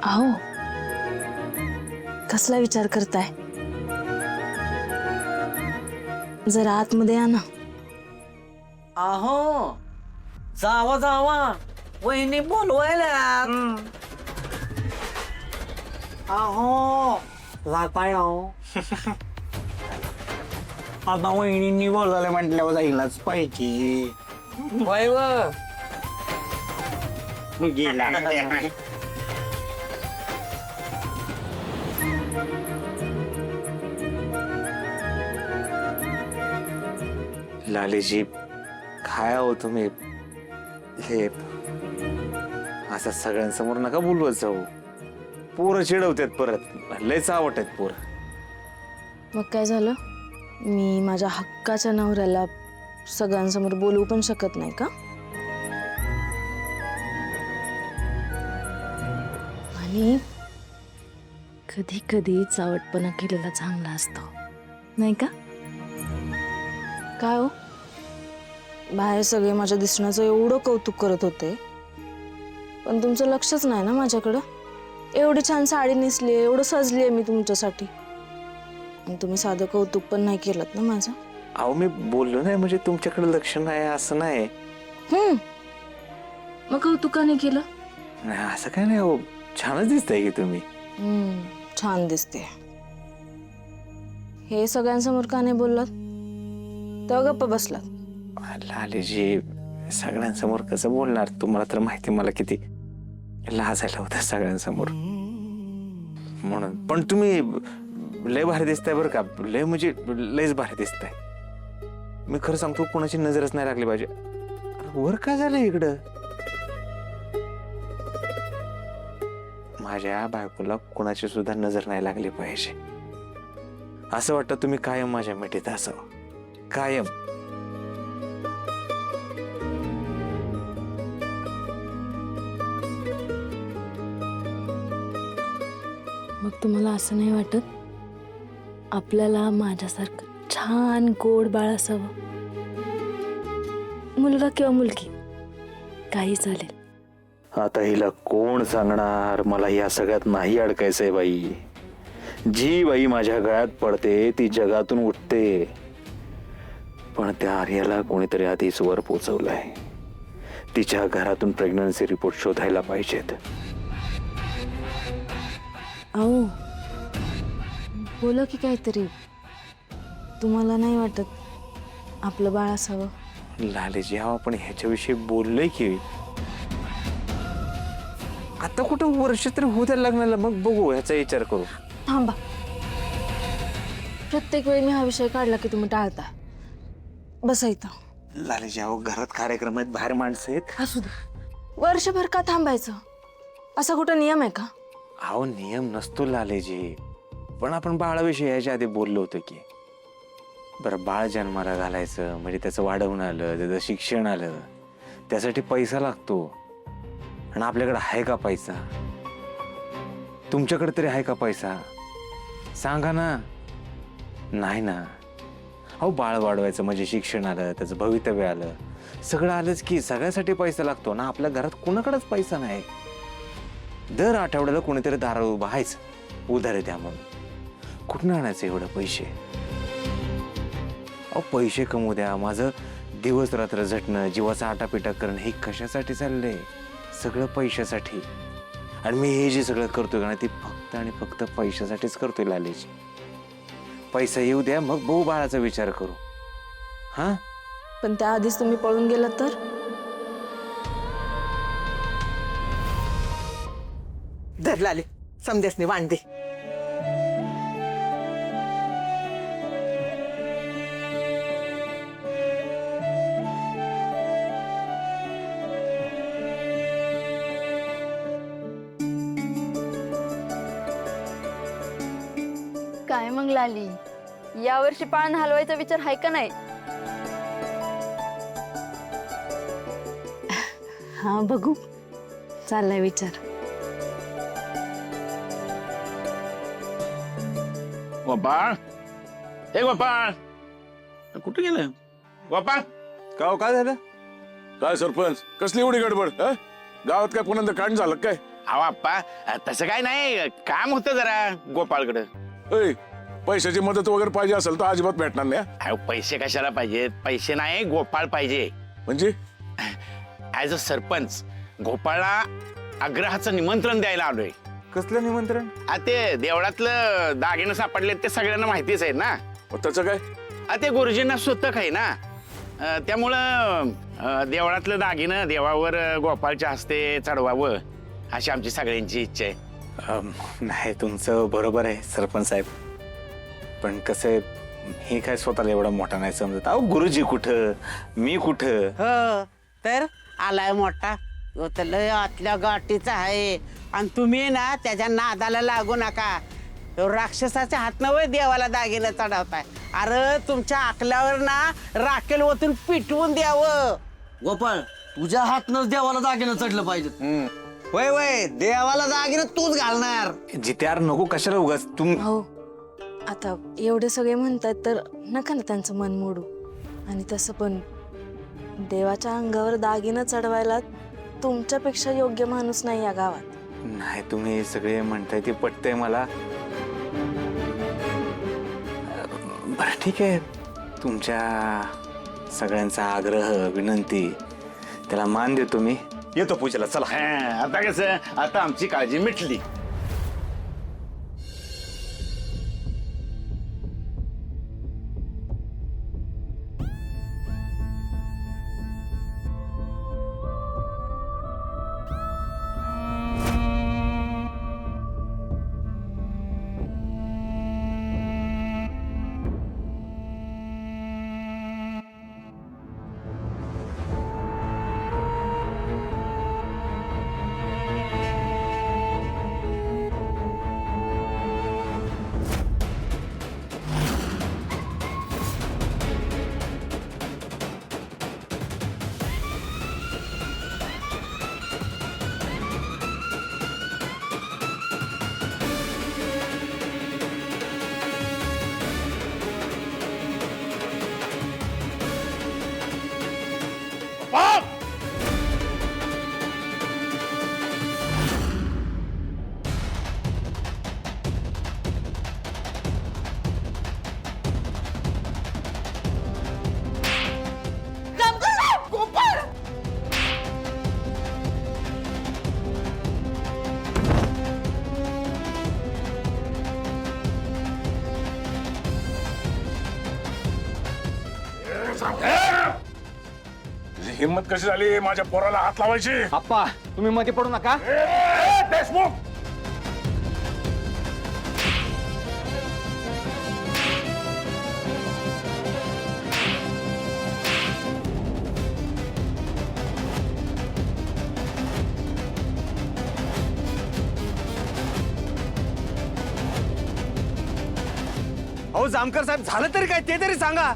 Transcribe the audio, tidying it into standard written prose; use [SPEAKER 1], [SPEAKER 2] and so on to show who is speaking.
[SPEAKER 1] अहो, कसला विचार करताय? जरा आतमध्ये या ना.
[SPEAKER 2] अहो जावा जावा, वहिनी बोलवायला. अहो जाताय अहो.
[SPEAKER 3] आता वहिनींनी बोलायला म्हटल्यावर जायलाच पाहिजे.
[SPEAKER 2] वय व
[SPEAKER 3] गेला
[SPEAKER 4] लालीजी, काय हो तुम्ही? हे असं सगळ्यांसमोर नका बोलवत जाऊ. पोरं चिडवतात परत, लयच आवडतात पोर.
[SPEAKER 1] मग काय झालं? मी माझ्या हक्काच्या नवऱ्याला सगळ्यांसमोर बोलवू पण शकत नाही का? आणि कधी कधी चावटपणा केलेला चांगला असतो, नाही का? काय हो, बाहेर सगळे माझ्या दिसण्याचं एवढं कौतुक करत होते, पण तुमचं लक्षच नाही ना माझ्याकडं. एवढी छान साडी नेसली, एवढं सजलीये मी तुमच्यासाठी, आणि तुम्ही साधं कौतुक पण नाही केलं ना माझं.
[SPEAKER 4] अहो, मी बोललो नाही म्हणजे तुमच्याकडे लक्ष नाही असं नाही.
[SPEAKER 1] मग कौतुकाने केलं?
[SPEAKER 4] नाही असं काय नाही. हो, छानच दिसतंय की तुम्ही.
[SPEAKER 1] छान दिसते. हे सगळ्यांसमोर का नाही बोललात? तेव्हा गप्प बसलात.
[SPEAKER 4] लालीजी, सगळ्यांसमोर कसं बोलणार? तुम्हाला तर माहिती मला किती लाजायला होतं सगळ्यांसमोर, म्हणून. पण तुम्ही लय भारी दिसताय बरं का. लय म्हणजे लयच भारी दिसताय. मी खरं सांगतो, कोणाची नजरच नाही लागली पाहिजे. वर काय झालं इकडं? माझ्या बायकोला कोणाची सुद्धा नजर नाही लागली पाहिजे. असं वाटतं तुम्ही कायम माझ्या मिठीत असावं, कायम.
[SPEAKER 1] मग तुम्हाला असं नाही वाटत आपल्याला माझ्यासारखं छान गोड बाळ असावं? मुलगा किंवा मुलगी काही चालेल.
[SPEAKER 4] आता हिला कोण सांगणार? मला या सगळ्यात नाही अडकायचंय बाई. जी बाई माझ्या गळ्यात पडते ती जगातून उठते. पण त्या आर्याला कोणीतरी आधीच वर पोचवलंय. तिच्या घरातून प्रेग्नन्सी रिपोर्ट शोधायला पाहिजेत.
[SPEAKER 1] अहो, बोला की काहीतरी. तुम्हाला नाही वाटत आपलं बाळ असावं?
[SPEAKER 4] लालेजी, हा आपण ह्याच्याविषयी बोललोय की. आता कुठं वर्ष तरी होऊ द्या लग्नाला, मग बघू, ह्याचा विचार करू.
[SPEAKER 1] थांबा, प्रत्येक वेळी मी हा विषय काढला की तुम्ही टाळता. बसा इथं.
[SPEAKER 4] लालेजी, अहो घरात कार्यक्रम आहेत, बाहेर माणसं आहेत.
[SPEAKER 1] असू दे. वर्षभर का थांबायचं? असा कुठं नियम आहे का?
[SPEAKER 4] अहो, नियम नसतो लालेजी, पण आपण बाळाविषयी याच्या आधी बोललो होतो की. बरं, बाळ जन्माला घालायचं म्हणजे त्याचं वाढवणं आलं, त्याचं शिक्षण आलं, त्यासाठी पैसा लागतो. आणि आपल्याकडे आहे का पैसा? तुमच्याकडे तरी आहे का पैसा? सांगा ना. नाही ना. अहो, बाळ वाढवायचं म्हणजे शिक्षण आलं, त्याचं भवितव्य आलं, सगळं आलंच की. सगळ्यासाठी पैसा लागतो ना. आपल्या घरात कोणाकडेच पैसा नाही. दर आठवड्याला कोणीतरी दारावर उभं आहेच उधारी द्या म्हणून. कुठून आणायचं एवढं पैसे? अहो, पैसे कमवू द्या. माझं दिवस रात्र झटणं, जीवाचा आटापिटा करणं, हे कशासाठी चाललंय? सगळं पैशासाठी. आणि मी हे जे सगळं करतोय ना, ते फक्त आणि फक्त पैशासाठीच करतोय लालेजी. पैसा येऊ द्या, मग बघू बाळाचा विचार करू. हा,
[SPEAKER 1] पण त्याआधीच तुम्ही पळून गेलात तर?
[SPEAKER 2] धरलाले समदेसने वांडे.
[SPEAKER 5] काय मग लाली, यावर्षी पाळण हलवायचा विचार आहे का नाही?
[SPEAKER 1] हा, बघू. चाललाय विचार.
[SPEAKER 3] गोपाळ, हे गोपाळ, कुठे गेलं गोपाळ?
[SPEAKER 4] काय झालं?
[SPEAKER 6] काय सरपंच, कसली एवढी गडबड? गावात काय पुन्हा कांड झालं काय? अहो आप्पा तसं काय नाही, काम होतं जरा गोपाळकडं.
[SPEAKER 7] ऐ, पैशाची मदत वगैरे पाहिजे असेल तर अजिबात भेटणार नाही हा.
[SPEAKER 6] अहो पैसे कशाला पाहिजेत? पैसे नाही, गोपाळ पाहिजे.
[SPEAKER 7] म्हणजे
[SPEAKER 6] ऍज अ सरपंच गोपाळला आग्रहाचं निमंत्रण द्यायला आलोय.
[SPEAKER 4] कसलं निमंत्रण?
[SPEAKER 6] ते देवळातलं दागिनं सापडले ते सगळ्यांना माहितीच आहे ना.
[SPEAKER 7] मग त्याचं काय?
[SPEAKER 6] ते गुरुजींना सुतक आहे ना. त्यामुळं देवळातलं दागिनं देवावर गोपाळच्या हस्ते चढवावं अशी आमची सगळ्यांची इच्छा आहे.
[SPEAKER 4] नाही, तुमचं बरोबर आहे सरपंच साहेब, पण कसं आहे, हे काय स्वतःला एवढा मोठा नाही समजत. अहो गुरुजी कुठं, मी कुठं.
[SPEAKER 2] हो तर आलाय मोठा, तो तर लय आतल्या गाठीचा आहे. आणि तुम्ही ना त्याच्या नादाला लागू नका. तो राक्षसाच्या हातनं वय देवाला दागिनं चढवताय. अरे तुमच्या आकल्यावर ना राखेल ओतून पिटवून द्यावं.
[SPEAKER 8] गोपाळ, तुझ्या हातनच देवाला दागिनं चढलं पाहिजे.
[SPEAKER 2] वय वय देवाला दागिनं तूच घालणार.
[SPEAKER 4] जित्यार नको कशाला उगाच
[SPEAKER 1] हो, आता एवढे सगळे म्हणतात तर नका ना त्यांचं मन मोडू. आणि तसं पण देवाच्या अंगावर दागिनं चढवायला तुमच्यापेक्षा योग्य माणूस नाही या गावात.
[SPEAKER 4] नाही, तुम्ही सगळे म्हणताय ते पटतंय मला. बरं ठीक आहे, तुमच्या सगळ्यांचा आग्रह विनंती त्याला मान देतो मी. येतो पूजेला, चला.
[SPEAKER 6] आता कसं, आता आमची काळजी मिटली.
[SPEAKER 7] तुझी हिंमत कशी झाली माझ्या पोराला हात लावायची?
[SPEAKER 3] आप्पा, तुम्ही मध्ये पडू नका.
[SPEAKER 7] देशमुख,
[SPEAKER 4] अहो जामकर साहेब, झालं तरी काय ते तरी सांगा.